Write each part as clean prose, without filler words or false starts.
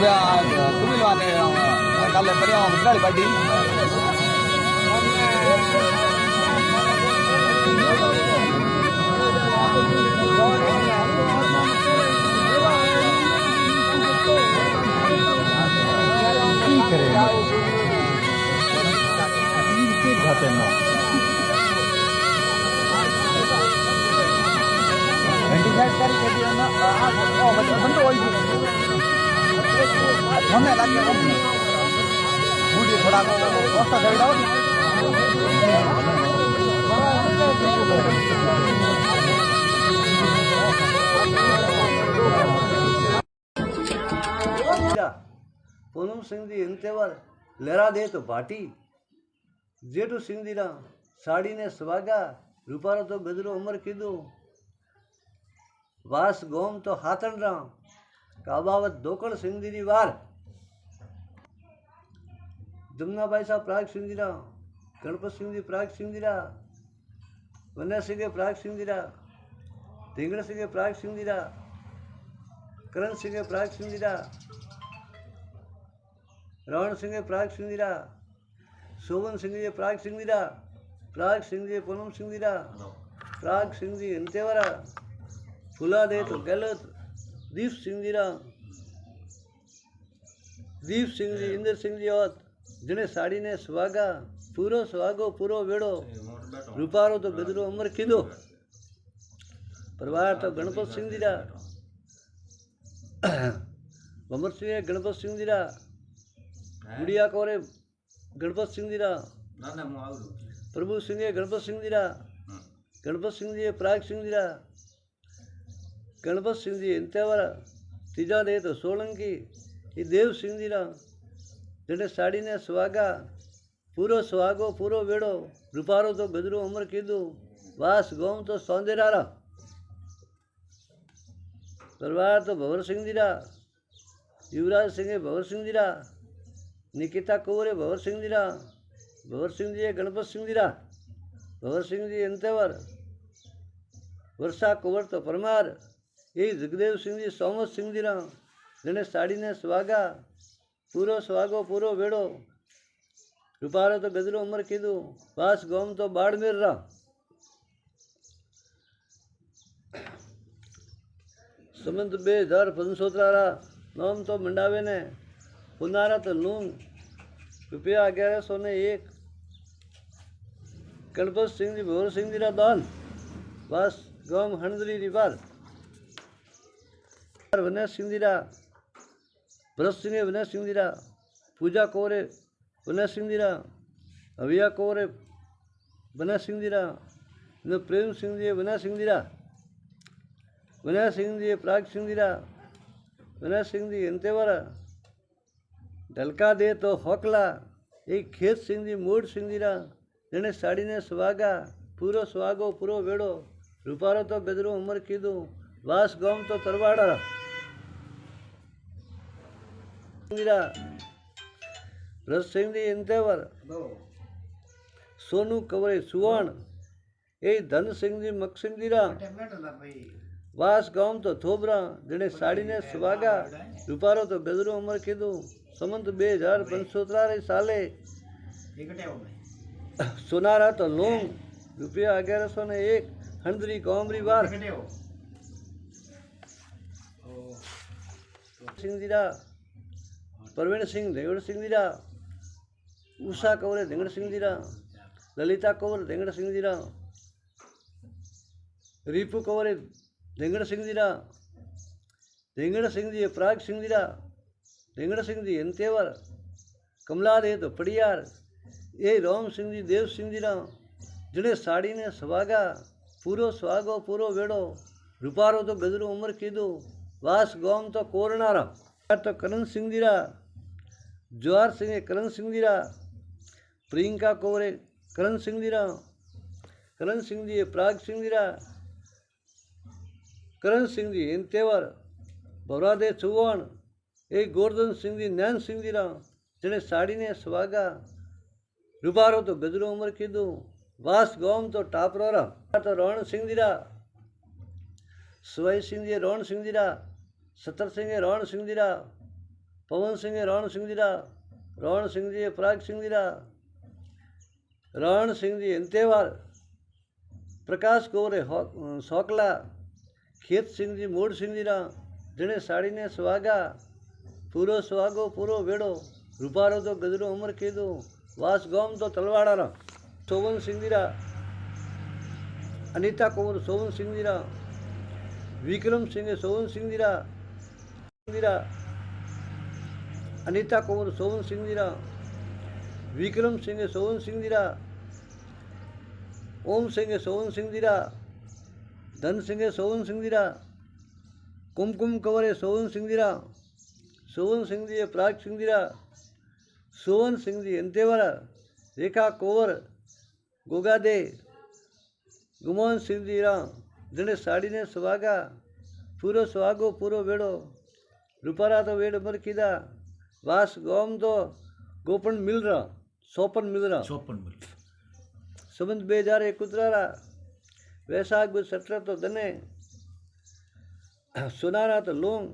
ಕುಮಿಲ್ವಾನೆ ಕಾಲೆ ಪರಿಯಾವ ಮುದ್ದಾಳಿ ಪಾಟಿ हमने लाके बूढ़ी थोड़ा रास्ता दे दो पूनम सिंह दी इंतेवर लहरा दे तो भाटी जेठू सिंह दी साड़ी ने स्वागा रूपारो तो गजरो उमर कीधु वास गोम तो हाथन रा काबावत दोकड़ सिंह दी वार जमुना भाई साहब प्राग सिंह दी गणपत सिंह दी प्राग सिंह दी वन्या सिंह प्राग सिंह दी ढींगड़ सिंह प्राग सिंह दी करण सिंह प्राग सिंह दी रावण सिंह प्राग सिंह दी शोभन सिंह जी प्राग सिंह दी प्राग सिंह जी पूनम सिंह दी प्राग सिंह जी इंतेवरा फुला दे तो गलत दीप सिंह जी इंद्र सिंह जी और जिन्हें साड़ी ने सुहागा पूरो सुहागो पूरो वेड़ो रूपारो तो गजरो अमर कीधो परिवार तो गणपत सिंह जी अमर सिंह गणपत सिंह जी गुड़िया कोरे गणपत सिंह जी प्रभु सिंह गणपत सिंह जी गणपत सिंह जी प्राग सिंह जी गणपत सिंह जी इंतेवर तीजा दे तो सोलंकी ये देव सिंह जी जिन्हें साड़ी ने सुहागा पूरो सुहागो पूरो वेड़ो रूपारो तो गजरो उमर कीधु वास गोम तो सौंदेरा परिवार तो भवर सिंह जी युवराज सिंह भवर सिंह जी निकिता कुंवरे भवर सिंह जी गणपत सिंह जी भवर सिंह जी इंतेवर वर्षा कुंवर तो परमार यही जगदेव सिंह जी सोमत सिंह जी जिन्हें साड़ी ने सुहागा पूरो सुहागो पूरो वेड़ो रूपारो तो गजरो उमर कीधु वास गोम तो बाड़मेर समंत 2015 नाम तो मंडावे ने पुनारा तो लूंग रुपया 1101 गणपत सिंह जी भोर सिंह जी दान वास गोम हणदरी रिवार वन्या सिंह जी भरत सिंह वन्या सिंह जी पूजा कोरे वन्या सिंह जी हविया कोरे वन्या सिंह जी प्रेम सिंह जी वन्या सिंह जी प्राग सिंह जी वन्या सिंह जी इंतेवर ढलका दे तो होकला एक खेत सिंह जी मूड सिंह जी जिन्हें साड़ी ने सुहागा पूरो सुहागो पूरो वेड़ो रूपारो तो गजरो उमर कीधु वास गोम तो तरवाड़ा भरत सिंह जी इंतेवर सोनू कवरे सुवर्ण ए धन सिंह जी मकसिंह जी वास गांव तो थोबरा जिन्हें साड़ी ने सुहागा रूपारो तो गजरो उमर कीधु समंत 2015 साले सोनारा तो लोंग रुपया 1101 हंदरी कोमरी बार सिंह जी प्रवीण सिंह धेंगड़ सिंह जी उषा कौरे धेंगड़ सिंह जी ललिता कौर धेंगड़ सिंह जी रिपु कौरे धेंगड़ सिंह जी धेंगड़ सिंह जी प्राग सिंह जी धेंगड़ सिंह जी इंतेवर कमला दे तो पड़ियार ये राम सिंह जी देव सिंह जी जिन्हें साड़ी ने सुहागा पूरो सुहागो पूरो वेड़ो रूपारो तो गजरो उमर कीधु वास गोम तो कोरनारा तो करण सिंह जी जवाहर सिंह करण सिंह जी प्रियंका कौरे करण सिंह जी प्राग सिंह जी करण सिंह जी इंतेवर भवरादे चौहान एक गोवर्धन सिंह जी नैन सिंह जी जिन्हें साड़ी ने सुहागा रूपारो तो गजरो उमर कीधु वास गोम तो टापरोरा तो रोहन सिंह जी सवाई सिंह जी रोहन सिंह जी सतर सिंह रोहन सिंह जी पवन सिंह रण सिंह जीरा रण सिंह जी प्राग सिंह जीरा रण सिंह जी अंतेवार प्रकाश कोरे सोकला खेत सिंह जी मोड़ सिंह जीरा जने साड़ी ने सुहागा पूरो सुहागो पूरो वेड़ो रूपारो तो गजरो अमर कीधो वास गोम तो तलवाड़ा रा सोवन सिंह जीरा अनीता कुंवर सोवन सिंह जीरा विक्रम सिंह सोवन सिंह जीरा अनीता कुंवर सोवन सिंह जीरा विक्रम सिंह सोवन सिंह जीरा ओम सिंह सोवन सिंह जीरा धन सिंह सोवन सिंह जीरा कुमकुम कंवरे सोवन सिंह जीरा सोवन सिंह जी प्राग सिंह जीरा सोवन सिंह जी अंतेवारा रेखा कोवर गोगादे गुमान सिंह जीरा जने साड़ी ने सुहागा पूरो सुहागो पूरो वेड़ो रूपारा तो वेड़ मर कीधा वास गोम तो गोपन मिल रहा सोपन मिल रहा संबंध 2001 उतरारा वैशाख 17 तो दने सुनारा तो लोंग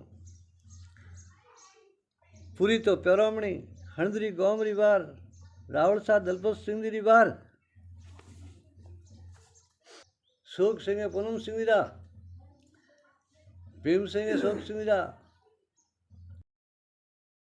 पूरी तो प्यारामणी हणदरी गोमरी बार रावल शाह दलपत सिंह जी बार शोक सिंह पूनम सिंह भीम सिंह शोक सिंह